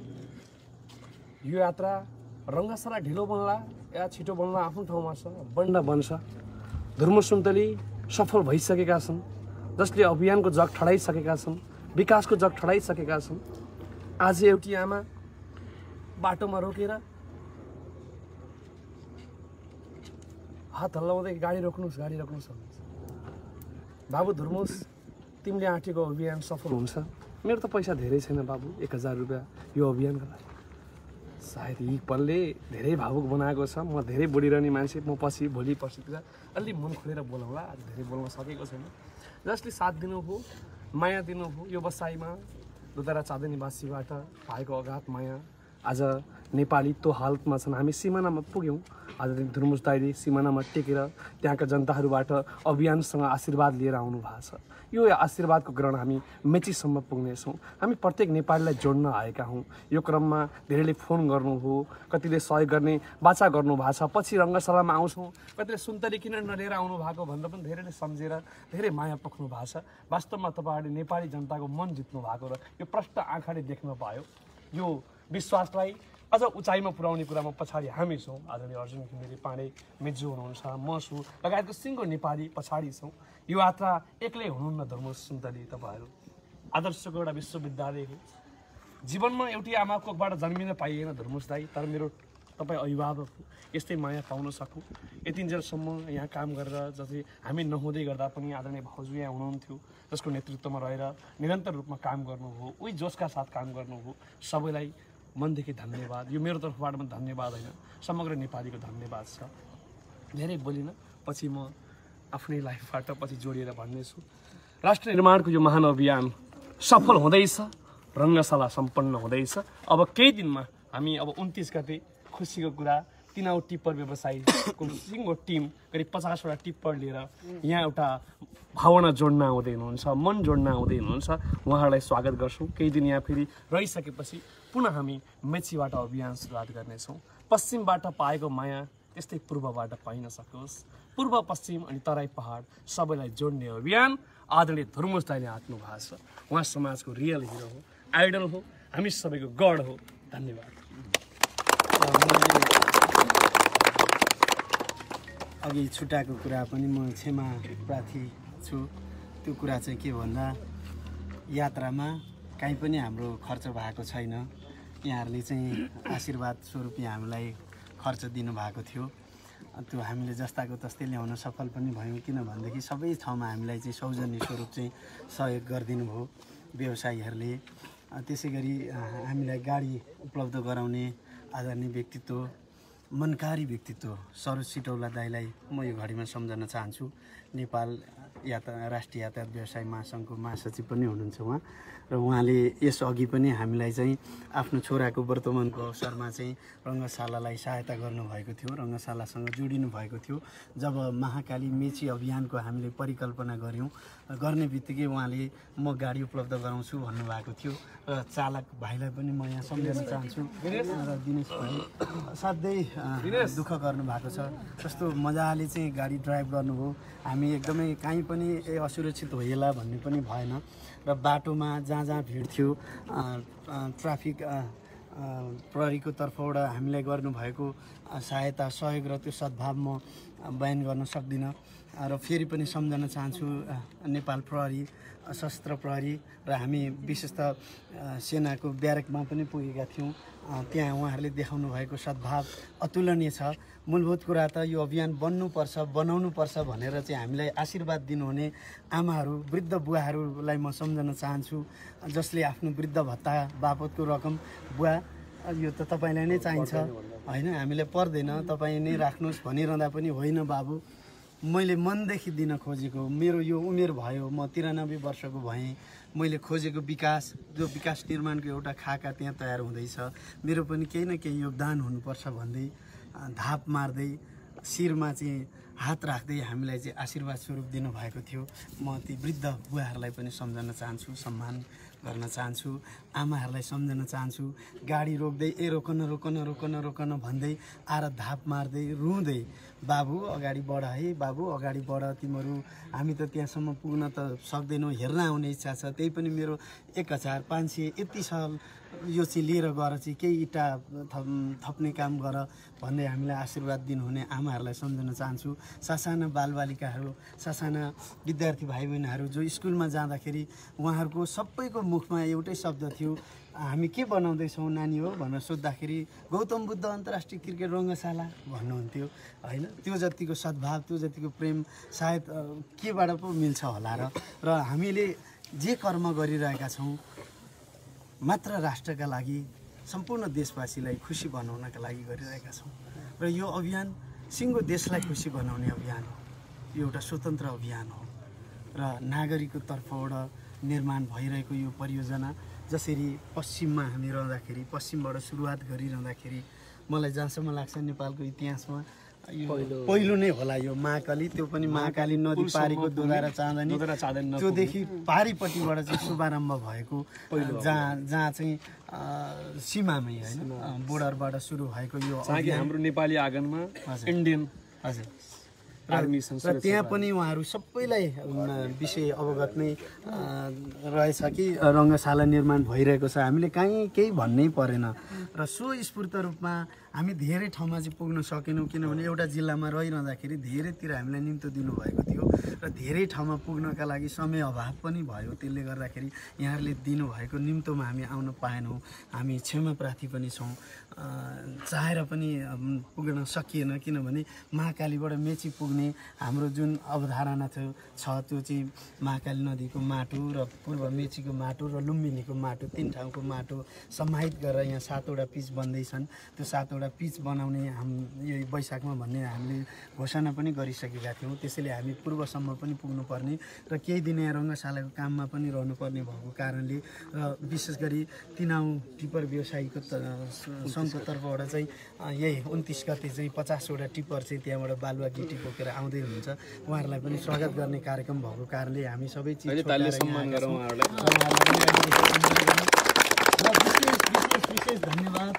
यो यात्रा रङ्गशाला ढिलो बन्ला या छिटो बन्ला आफ्नो ठाउँमा छ बन्द बन्छ धर्म सुन्तली सफल भइसकेका छन् जसले अभियानको जग ठडाइसकेका छन् विकासको जग ठडाइसकेका छन् आज एउटी आमा बाटोमा रोकेर हात हल्लाउँदै गाडी रोक्नुहोस् बाबु धर्मोस तिमीले आँटेको अभियान सफल हुन्छ मेरो त पैसा धेरै छैन बाबु 1000 रुपियाँ यो अभियानको लागि सायद यी पलले धेरै भावुक बनाएको छ म धेरै बोलिरहने मान्छे म पछि भोलि पर्सितिर अलि मन खोलेर बोलाउँला आज धेरै बोल्न सकेको छैन जसले साथ दिनुभयो माया दिनुभयो यो बसाइमा दोदरा चाँदनीवासीबाट पाएको अगाध माया आज नेपाली त्यो हालतमा छन् हामी सिमानामा पुग्यौँ आज धर्मुज दाइले सिमानामा टेकेर त्यहाँका जनताहरूबाट अभियानसँग आशीर्वाद लिएर आउनु भएको छ यो आशीर्वादको ग्रहण हामी मेचीसम्म पुग्नेछौँ हामी प्रत्येक नेपालीलाई जोड्न आएका हौँ यो क्रममा धेरैले फोन गर्नुभयो कतिले सहयोग गर्ने बाचा गर्नुभएको छ पछि रङ्गशालामा आउँछौँ कतिले सुन्तली किन नलिएर आउनु भएको भन्दा पनि धेरैले सम्झेर धेरै माया पोख्नु भएको छ वास्तवमा तपाईँहरूले नेपाली जनताको मन जित्नु भएको र यो प्रष्ट आँखाले देख्न पायो यो विश्वासलाई अझ उचाइमा पुर्याउने कुरामा पछाडि हामी छौँ आदरणीय अर्जुन घिमिरे पाण्डे मिजु हुनुहुन्छ म छु लगायतको सिङ्गो नेपाली पछाडि छौँ यो यात्रा एक्लै हुनुहुन्न धर्मोज सुन्तली तपाईँहरू आदर्शको एउटा विश्वविद्यालय हो जीवनमा एउटी आमाको कोखबाट जन्मिन पाइएन धर्मोज दाइ तर मेरो तपाईँ अभिभावक हो यस्तै माया पाउन सकौँ यतिन्जेलसम्म यहाँ काम गरेर जस्तै हामी नहुँदै गर्दा पनि आदरणीय भाउजू यहाँ हुनुहुन्थ्यो जसको नेतृत्वमा रहेर निरन्तर रूपमा काम गर्नुभयो उही जोसका साथ काम गर्नुभयो सबैलाई मनदेखि धन्यवाद यो मेरो तर्फबाट पनि धन्यवाद होइन समग्र नेपालीको धन्यवाद छ धेरै बोलिन पछि म आफ्नै लाइफबाट पछि जोडिएर भन्नेछु राष्ट्र निर्माणको यो महान अभियान सफल हुँदैछ रङ्गशाला सम्पन्न हुँदैछ अब केही दिनमा हामी अब 29 गते खुसीको कुरा 3 टिप्पर व्यवसायीको सिङ्गो टिम करिब 50वटा टिप्पर लिएर यहाँ एउटा भावना जोड्न आउँदै हुनुहुन्छ मन जोड्न आउँदै हुनुहुन्छ उहाँहरूलाई स्वागत गर्छौँ केही दिन यहाँ फेरि रहिसकेपछि पुनः हामी मेचीबाट अभियान सुरुवात गर्नेछौँ पश्चिमबाट पाएको माया त्यस्तै पूर्वबाट पाइन सकोस् पूर्व पश्चिम अनि तराई पहाड सबैलाई जोड्ने अभियान आदरणीय धर्मोज दाइले हात्नु भएको छ उहाँ समाजको रियल हिरो हो आइडल हो हामी सबैको गड हो धन्यवाद अघि छुट्टाएको कुरा पनि म क्षमा प्रार्थी छु त्यो कुरा चाहिँ के भन्दा यात्रामा काहीँ पनि हाम्रो खर्च भएको छैन यहाँहरूले चाहिँ आशीर्वाद स्वरूप हामीलाई खर्च दिनुभएको थियो त्यो हामीले जस्ताको तस्तै ल्याउन सफल पनि भयौँ किनभनेदेखि सबै ठाउँमा हामीलाई चाहिँ सौजन्य स्वरूप चाहिँ सहयोग गरिदिनु भयो व्यवसायीहरूले त्यसै गरी हामीलाई गाडी उपलब्ध गराउने आदरणीय व्यक्तित्व मनकारी व्यक्तित्व सरोज सिटौला दाईलाई म यो घडीमा सम्झन चाहन्छु। नेपाल राष्ट्रिय यातायात व्यवसाय महासङ्घको महासचिव पनि हुनुहुन्छ उहाँ, र उहाँले यसअघि पनि हामीलाई चाहिँ आफ्नो छोराको वर्तमानको अवसरमा चाहिँ रङ्गशालालाई सहायता गर्नुभएको थियो, रङ्गशालासँग जोडिनु भएको थियो। जब महाकाली मेची अभियानको हामीले परिकल्पना गऱ्यौँ, गर्ने बित्तिकै उहाँले म गाडी उपलब्ध गराउँछु भन्नुभएको थियो। र चालक भाइलाई पनि म यहाँ सम्झन चाहन्छु र दिनेश भाइ साध्यै दुःख गर्नुभएको छ। कस्तो मजाले चाहिँ गाडी ड्राइभ गर्नुभयो, हामी एकदमै काहीँ पनि असुरक्षित होइला भन्ने पनि भएन। र बाटोमा जहाँ जहाँ भिड थियो ट्राफिक प्रहरीको तर्फबाट हामीलाई गर्नुभएको सहायता सहयोग र त्यो सद्भाव म बयान गर्न सक्दिनँ। र फेरि पनि सम्झन चाहन्छु नेपाल प्रहरी, सशस्त्र प्रहरी र हामी विशेष त सेनाको ब्यारेकमा पनि पुगेका थियौँ। त्यहाँ उहाँहरूले देखाउनु भएको सद्भाव अतुलनीय छ। मूलभूत कुरा त यो अभियान बन्नुपर्छ, बनाउनुपर्छ भनेर चाहिँ हामीलाई आशीर्वाद दिनुहुने आमाहरू, वृद्ध बुवाहरूलाई म सम्झन चाहन्छु, जसले आफ्नो वृद्ध भत्ता बापतको रकम बुवा यो त तपाईँलाई नै चाहिन्छ होइन, हामीलाई पर्दैन, तपाईँ नै राख्नुहोस् भनिरहँदा पनि होइन बाबु, मैले मनदेखि दिन खोजेको, मेरो यो उमेर भयो, म 93 वर्षको भएँ, मैले खोजेको विकास, जो विकास निर्माणको एउटा खाका त्यहाँ तयार हुँदैछ, मेरो पनि केही न केही योगदान हुनुपर्छ भन्दै धाप मार्दै शिरमा चाहिँ हात राख्दै हामीलाई चाहिँ आशीर्वाद स्वरूप दिनुभएको थियो। म ती वृद्ध बुवाहरूलाई पनि सम्झन चाहन्छु, सम्मान गर्न चाहन्छु, आमाहरूलाई सम्झन चाहन्छु। गाडी रोक्दै रोकन रोकन रोकन रोकन भन्दै आएर धाप मार्दै रुँदै बाबु अगाडि बढ है, बाबु अगाडि बढ, तिमीहरू हामी त त्यहाँसम्म पुग्न त सक्दैनौँ, हेर्न आउने इच्छा छ, त्यही पनि मेरो 1500 यति साल यो चाहिँ लिएर गएर चाहिँ केही इँटा थप्ने काम गर भन्दै हामीलाई आशीर्वाद दिनुहुने आमाहरूलाई सम्झन चाहन्छु। सासाना बालबालिकाहरू, सासाना विद्यार्थी भाइ बहिनीहरू जो स्कुलमा जाँदाखेरि उहाँहरूको सबैको मुखमा एउटै शब्द थियो, हामी के बनाउँदैछौँ नानी हो भनेर सोद्धाखेरि गौतम बुद्ध अन्तर्राष्ट्रिय क्रिकेट रङ्गशाला भन्नुहुन्थ्यो होइन। त्यो जतिको सद्भाव, त्यो जतिको प्रेम सायद केबाट पो मिल्छ होला। र हामीले जे कर्म गरिरहेका छौँ मात्र राष्ट्रका लागि, सम्पूर्ण देशवासीलाई खुसी बनाउनका लागि गरिरहेका छौँ। र यो अभियान सिङ्गो देशलाई खुसी बनाउने अभियान हो, यो एउटा स्वतन्त्र अभियान हो। र नागरिकको तर्फबाट निर्माण भइरहेको यो परियोजना जसरी पश्चिममा हामी रहँदाखेरि, पश्चिमबाट सुरुवात गरिरहँदाखेरि मलाई जहाँसम्म लाग्छ नेपालको इतिहासमा यो पहिलो नै होला यो महाकाली, त्यो पनि महाकाली नदी पारीको दोधारा चाँदनी, त्योदेखि पारीपट्टिबाट चाहिँ शुभारम्भ भएको, जहाँ चाहिँ सीमामै होइन बोर्डरबाट सुरु भएको यो हाम्रो नेपाली आँगनमा इन्डियन हजुर र त्यहाँ पनि उहाँहरू सबैलाई विषय अवगत नै रहेछ कि रङ्गशाला निर्माण भइरहेको छ, हामीले केही भन्नै परेन। र स्वस्फूर्त रूपमा हामी धेरै ठाउँमा चाहिँ पुग्न सकेनौँ, किनभने एउटा जिल्लामा रहिरहँदाखेरि धेरैतिर हामीलाई निम्तो दिनुभएको थियो र धेरै ठाउँमा पुग्नका लागि समय अभाव पनि भयो। त्यसले गर्दाखेरि यहाँहरूले दिनुभएको निम्तोमा हामी आउन पाएनौँ, हामी क्षमा प्रार्थी पनि छौँ। चाहेर पनि पुग्न सकिएन, किनभने महाकालीबाट मेची पुग्ने हाम्रो जुन अवधारणा छ त्यो चाहिँ महाकाली नदीको माटो र पूर्व मेचीको माटो र लुम्बिनीको माटो, 3 ठाउँको माटो समाहित गरेर यहाँ 7वटा पिच बन्दैछन्। त्यो 7वटा पिच बनाउने यो वैशाखमा भन्ने हामीले घोषणा पनि गरिसकेका थियौँ। त्यसैले हामी पूर्वसम्म पनि पुग्नुपर्ने र केही दिन यहाँ रङ्गशालाको काममा पनि रहनुपर्ने भएको कारणले र विशेष गरी तिनाउ टिपर व्यवसायीको सङ्घको तर्फबाट चाहिँ यही 29 गते चाहिँ 50वटा टिपर चाहिँ त्यहाँबाट बालुवा गिटी बोकेर आउँदै हुनुहुन्छ। उहाँहरूलाई पनि स्वागत गर्ने कार्यक्रम भएको कारणले हामी सबै चिज विशेष धन्यवाद।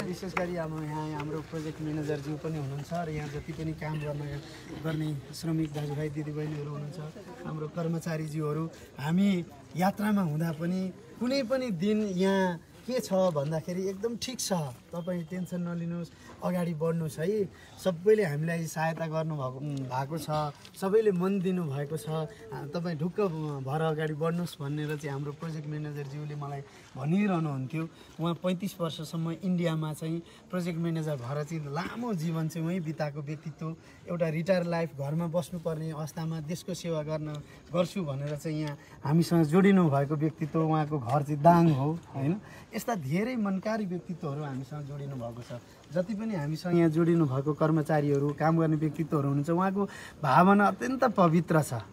विशेष गरी अब यहाँ हाम्रो प्रोजेक्ट म्यानेजरज्यू पनि हुनुहुन्छ र यहाँ जति पनि काम गर्ने श्रमिक दाजुभाइ दिदीबहिनीहरू हुनुहुन्छ, हाम्रो कर्मचारीज्यूहरू, हामी यात्रामा हुँदा पनि कुनै पनि दिन यहाँ के छ भन्दाखेरि एकदम ठिक छ, तपाईँ टेन्सन नलिनुहोस्, अगाडि बढ्नुहोस् है, सबैले हामीलाई सहायता गर्नुभएको छ, सबैले मन दिनुभएको छ, तपाईँ ढुक्क भएर अगाडि बढ्नुहोस् भनेर चाहिँ हाम्रो प्रोजेक्ट म्यानेजरज्यूले मलाई भनिरहनुहुन्थ्यो। उहाँ 35 वर्षसम्म इन्डियामा चाहिँ प्रोजेक्ट म्यानेजर भएर चाहिँ लामो जीवन चाहिँ उहीँ बिताएको व्यक्तित्व, एउटा रिटायर लाइफ, घरमा बस्नुपर्ने अवस्थामा देशको सेवा गर्छु भनेर चाहिँ यहाँ हामीसँग जोडिनु भएको व्यक्तित्व। उहाँको घर चाहिँ दाङ हो होइन। यस्ता धेरै मनकारी व्यक्तित्वहरू हामीसँग जोडिनु भएको छ। जति पनि हामीसँग यहाँ जोडिनु भएको कर्मचारीहरू, काम गर्ने व्यक्तित्वहरू हुनुहुन्छ, उहाँको भावना अत्यन्त पवित्र छ।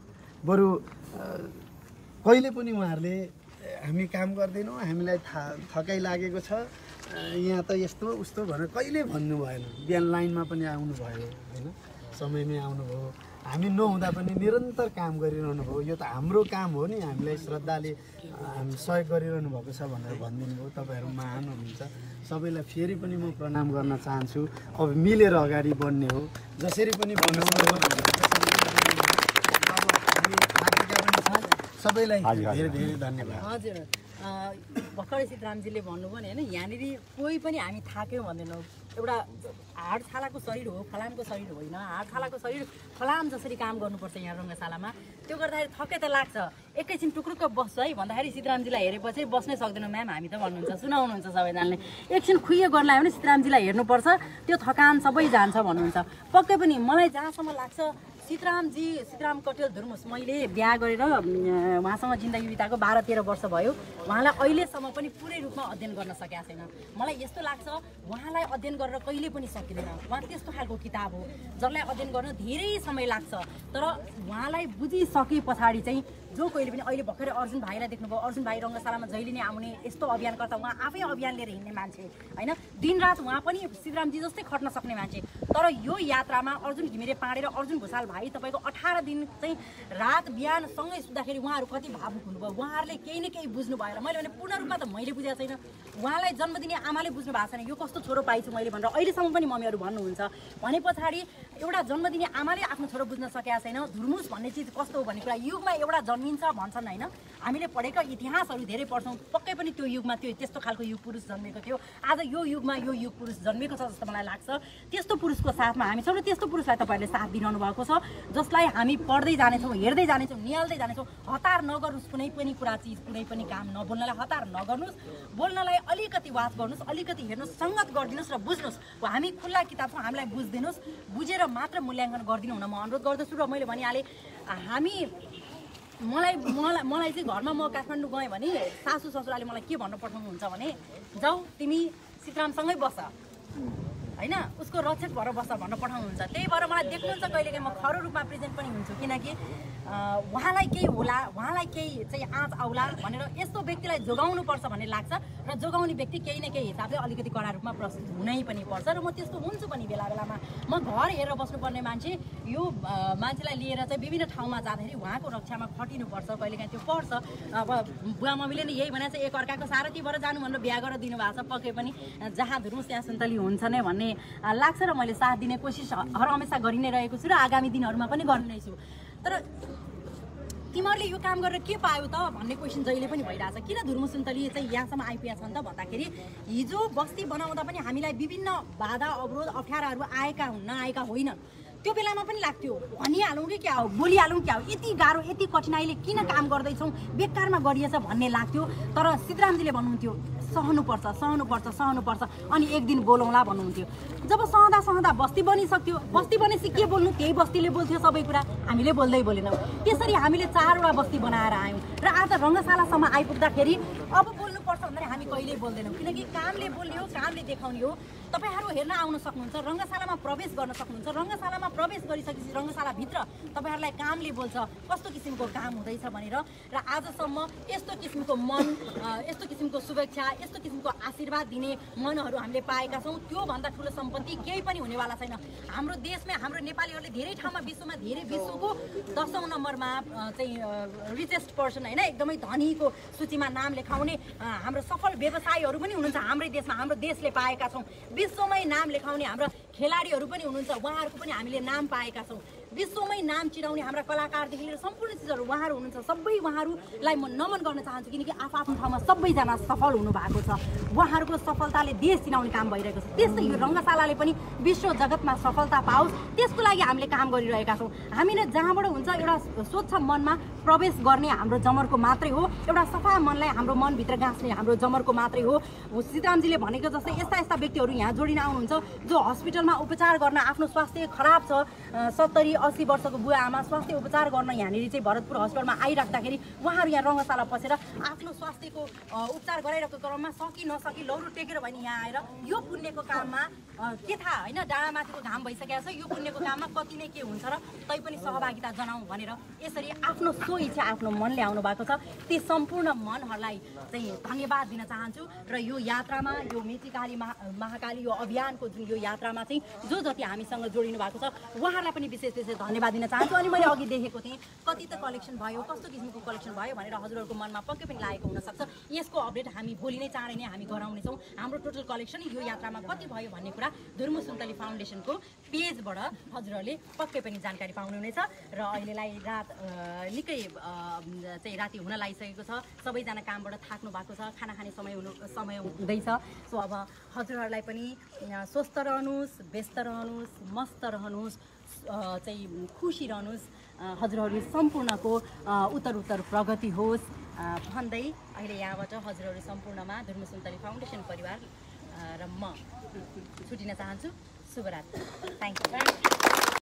बरु कहिले पनि उहाँहरूले हामी काम गर्दैनौँ, हामीलाई थकाइ लागेको छ, यहाँ त यस्तो उस्तो भनेर कहिले भन्नु भएन। बिहान लाइनमा पनि आउनुभयो होइन, समयमै आउनुभयो, हामी नहुँदा पनि निरन्तर काम गरिरहनु भयो। यो त हाम्रो काम हो नि, हामीलाई श्रद्धाले हामी सहयोग गरिरहनु भएको छ भनेर भनिदिनु भयो। तपाईँहरू महान हुनुहुन्छ, सबैलाई फेरि पनि म प्रणाम गर्न चाहन्छु। अब मिलेर अगाडि बढ्ने हो, जसरी पनि सबैलाई धेरै धेरै धन्यवाद। हजुर, भर्खरै सिद्धरामजीले भन्नुभयो नि होइन, यहाँनिर कोही पनि हामी थाक्यौँ भन्दैनौँ। एउटा हाड छालाको शरीर हो, फलामको शरीर होइन। हाड छालाको शरीर फलाम जसरी काम गर्नुपर्छ यहाँ रङ्गशालामा, त्यो गर्दाखेरि थकै त लाग्छ। एकैछिन टुक्रुक्क बस्छु है भन्दाखेरि सिद्धरामजीलाई हेरेपछि बस्नै सक्दैनौँ म्याम हामी त भन्नुहुन्छ, सुनाउनुहुन्छ सबैजनाले। एकछिन खुइयो गर्न लाग्यो भने सिद्धरामजीलाई हेर्नुपर्छ, त्यो थकान सबै जान्छ भन्नुहुन्छ। पक्कै पनि मलाई जहाँसम्म लाग्छ सीताराम कटेल धुर्मुस मैले बिहा गरेर उहाँसँग जिन्दगी बिताएको 12-13 वर्ष भयो। उहाँलाई अहिलेसम्म पनि पुरै रूपमा अध्ययन गर्न सकेका छैन। मलाई यस्तो लाग्छ उहाँलाई अध्ययन गरेर कहिले पनि सकिँदैन। उहाँ त्यस्तो खालको किताब हो जसलाई अध्ययन गर्न धेरै समय लाग्छ। तर उहाँलाई बुझिसके पछाडि चाहिँ जो कोहीले पनि अहिले भर्खरै अर्जुन भाइलाई देख्नुभयो, अर्जुन भाइ रङ्गशालामा जहिले नै आउने यस्तो अभियानकर्ता, उहाँ आफै अभियान लिएर हिँड्ने मान्छे होइन। दिनरात उहाँ पनि सीतारामजी जस्तै खट्न सक्ने मान्छे। तर यो यात्रामा अर्जुन घिमिरे पाँडे र अर्जुन भुषाल भाइ तपाईँको 18 दिन चाहिँ रात बिहान सँगै सुत्दाखेरि उहाँहरू कति भावुक हुनुभयो। उहाँहरूले केही न केही बुझ्नु भएर मैले भने पूर्ण रूपमा त मैले बुझेको छैन, उहाँलाई जन्म दिने आमाले बुझ्नु भएको छैन यो कस्तो छोरो पाइछु मैले भनेर अहिलेसम्म पनि मम्मीहरू भन्नुहुन्छ। भने पछाडि एउटा जन्म दिने आमाले आफ्नो छोरो बुझ्न सकेका छैन धुर्मुस भन्ने चिज कस्तो हो भन्ने कुरा युगमा एउटा जन्मिन्छ भन्छन् होइन। हामीले पढेका इतिहासहरू धेरै पढ्छौँ, पक्कै पनि त्यो युगमा त्यो त्यस्तो खालको युग पुरुष जन्मेको थियो। आज यो युगमा यो युग पुरुष जन्मेको छ जस्तो मलाई लाग्छ। त्यस्तो पुरुषको साथमा हामी छौँ र त्यस्तो पुरुषलाई तपाईँहरूले साथ दिइरहनु भएको छ, जसलाई हामी पढ्दै जानेछौँ, हेर्दै जानेछौँ, निहाल्दै जानेछौँ। हतार नगर्नुहोस्, कुनै पनि कुरा चिज कुनै पनि काम नबोल्नलाई हतार नगर्नुहोस्, बोल्नलाई अलिकति वाच गर्नुहोस्, अलिकति हेर्नुहोस्, सङ्गत गरिदिनुहोस् र बुझ्नुहोस्। हामी खुल्ला किताब छौँ, हामीलाई बुझिदिनुहोस्, बुझेर मात्र मूल्याङ्कन गरिदिनु हुन म अनुरोध गर्दछु। र मैले भनिहालेँ मलाई चाहिँ घरमा म काठमाडौँ गएँ भने सासू ससुराले मलाई के भन्न पठाउनुहुन्छ भने जाऊ तिमी सीतारामसँगै बस होइन, उसको रक्षक भएर बस भन्न पठाउनुहुन्छ। त्यही भएर मलाई देख्नुहुन्छ कहिलेकाहीँ म खरो रूपमा प्रेजेन्ट पनि हुन्छु, किनकि उहाँलाई केही होला, उहाँलाई केही चाहिँ आँच आउला भनेर यस्तो व्यक्तिलाई जोगाउनुपर्छ भन्ने लाग्छ। र जोगाउने व्यक्ति केही न केही हिसाबले अलिकति कडा रूपमा प्रस्तुत हुनै पनि पर्छ। र म त्यस्तो हुन्छु पनि बेला बेलामा। म घर हेरेर बस्नुपर्ने मान्छे, यो मान्छेलाई लिएर चाहिँ विभिन्न ठाउँमा जाँदाखेरि उहाँको रक्षामा खटिनुपर्छ। कहिलेकाहीँ त्यो पर्छ। अब बुवा मम्मीले नि यही भने चाहिँ एक अर्काको सारथी भएर जानु भनेर बिहा गरेर दिनुभएको छ। पक्कै पनि जहाँ धुर्मुस त्यहाँ सुन्तली हुन्छ नै भन्ने लाग्छ। र मैले साथ दिने कोसिस हर हमेसा गरि नै रहेको छु र आगामी दिनहरूमा पनि गर्ने नै छु। तर तिमीहरूले यो काम गरेर के पायो त भन्ने क्वेसन जहिले पनि भइरहेछ। किन धुर्मुस सुन्तली चाहिँ यहाँसम्म आइपुगेका छन् त भन्दाखेरि हिजो बस्ती बनाउँदा पनि हामीलाई विभिन्न बाधा अवरोध अप्ठ्याराहरू आएका हुन्न, आएका होइनन्। त्यो बेलामा पनि लाग्थ्यो भनिहालौँ कि क्या हो, बोलिहालौँ क्या हो, यति गाह्रो यति कठिनाइले किन काम गर्दैछौँ, बेकारमा गरिएछ भन्ने लाग्थ्यो। तर सिद्धरामजीले भन्नुहुन्थ्यो सहनुपर्छ सहनुपर्छ सहनुपर्छ, अनि एक दिन बोलौँला भन्नुहुन्थ्यो। जब सहँदा सहँदा बस्ती बनिसक्यो, बस्ती बनेपछि के बोल्नु, त्यही बस्तीले बोल्थ्यो सबै कुरा, हामीले बोल्दै बोलेनौँ। त्यसरी हामीले 4वटा बस्ती बनाएर आयौँ र आज रङ्गशालासम्म आइपुग्दाखेरि अब बोल्नुपर्छ भन्दाखेरि हामी कहिल्यै बोल्दैनौँ, किनकि कामले बोल्ने हो, कामले देखाउने हो। तपाईँहरू हेर्न आउन सक्नुहुन्छ, रङ्गशालामा प्रवेश गर्न सक्नुहुन्छ। रङ्गशालामा प्रवेश गरिसकेपछि रङ्गशालाभित्र तपाईँहरूलाई कामले बोल्छ कस्तो किसिमको काम हुँदैछ भनेर। र आजसम्म यस्तो किसिमको मन, यस्तो किसिमको शुभेच्छा, यस्तो किसिमको आशीर्वाद दिने मनहरू हामीले पाएका छौँ। त्योभन्दा ठुलो सम्पत्ति केही पनि हुनेवाला छैन। हाम्रो देशमा हाम्रो नेपालीहरूले धेरै ठाउँमा विश्वमा विश्वको 10औं नम्बरमा चाहिँ रिचेस्ट पर्सन होइन, एकदमै धनीको सूचीमा नाम लेखाउने हाम्रो सफल व्यवसायीहरू पनि हुनुहुन्छ हाम्रै देशमा। हाम्रो देशले पाएका छौँ। विश्वमै नाम लेखाउने हाम्रा खेलाडीहरू पनि हुनुहुन्छ, उहाँहरूको पनि हामीले नाम पाएका छौँ। विश्वमै नाम चिनाउने हाम्रा कलाकारदेखि लिएर सम्पूर्ण चिजहरू उहाँहरू हुनुहुन्छ। सबै उहाँहरूलाई म नमन गर्न चाहन्छु, किनकि आफ्नो ठाउँमा सबैजना सफल हुनु भएको छ। उहाँहरूको सफलताले देश चिनाउने काम भइरहेको छ। त्यस्तै यो रङ्गशालाले पनि विश्व जगतमा सफलता पाओस् त्यसको लागि हामीले काम गरिरहेका छौँ। हामीले जहाँबाट हुन्छ एउटा स्वच्छ मनमा प्रवेश गर्ने हाम्रो जमर्को मात्रै हो, एउटा सफा मनलाई हाम्रो मनभित्र गाँच्ने हाम्रो जमर्को मात्रै हो। सीतारामजीले भनेको जस्तै यस्ता यस्ता व्यक्तिहरू यहाँ जोडिन आउनुहुन्छ जो हस्पिटलमा उपचार गर्न आफ्नो स्वास्थ्य खराब छ, 70, 80 वर्षको बुवा आमा स्वास्थ्य उपचार गर्न यहाँनिर चाहिँ भरतपुर हस्पिटलमा आइराख्दाखेरि उहाँहरू यहाँ रङ्गशाला पसेर आफ्नो स्वास्थ्यको उपचार गराइरहेको क्रममा सकी नसकी लौरो टेकेर भने यहाँ आएर यो पुण्यको काममा के थाहा होइन, डाँडामाथिको घाम भइसकेको छ, यो पुण्यको काममा कति नै के हुन्छ र तैपनि सहभागिता जनाउँ भनेर यसरी आफ्नो सो इच्छा आफ्नो मनले आउनु भएको छ। ती सम्पूर्ण मनहरूलाई चाहिँ धन्यवाद दिन चाहन्छु र यो यात्रामा यो मेचीकाली महाकाली यो अभियानको जुन यो यात्रामा चाहिँ जो जति हामीसँग जोडिनु भएको छ उहाँहरूलाई पनि विशेष धन्यवाद दिन चाहन्छु। अनि मैले अघि देखेको थिएँ कति त कलेक्सन भयो, कस्तो किसिमको कलेक्सन भयो भनेर हजुरहरूको मनमा पक्कै पनि लागेको हुनसक्छ। यसको अपडेट हामी भोलि नै चाँडै नै हामी गराउनेछौँ। हाम्रो टोटल कलेक्सन यो यात्रामा कति भयो भन्ने कुरा धुर्मु सुन्तली फाउन्डेसनको पेजबाट हजुरहरूले पक्कै पनि जानकारी पाउनुहुनेछ। र अहिलेलाई रात निकै चाहिँ राति हुन लागिसकेको छ, सबैजना कामबाट थाक्नु भएको छ, खाना खाने समय हुँदैछ। सो अब हजुरहरूलाई पनि स्वस्थ रहनुहोस्, व्यस्त रहनुहोस्, मस्त रहनुहोस्, चाहिँ खुसी रहनुहोस्, हजुरहरू सम्पूर्णको उत्तर प्रगति होस् भन्दै अहिले यहाँबाट हजुरहरू सम्पूर्णमा धुर्मु सुन्तली फाउन्डेसन परिवार र म छुटिन चाहन्छु। शुभरात्री। Thank you.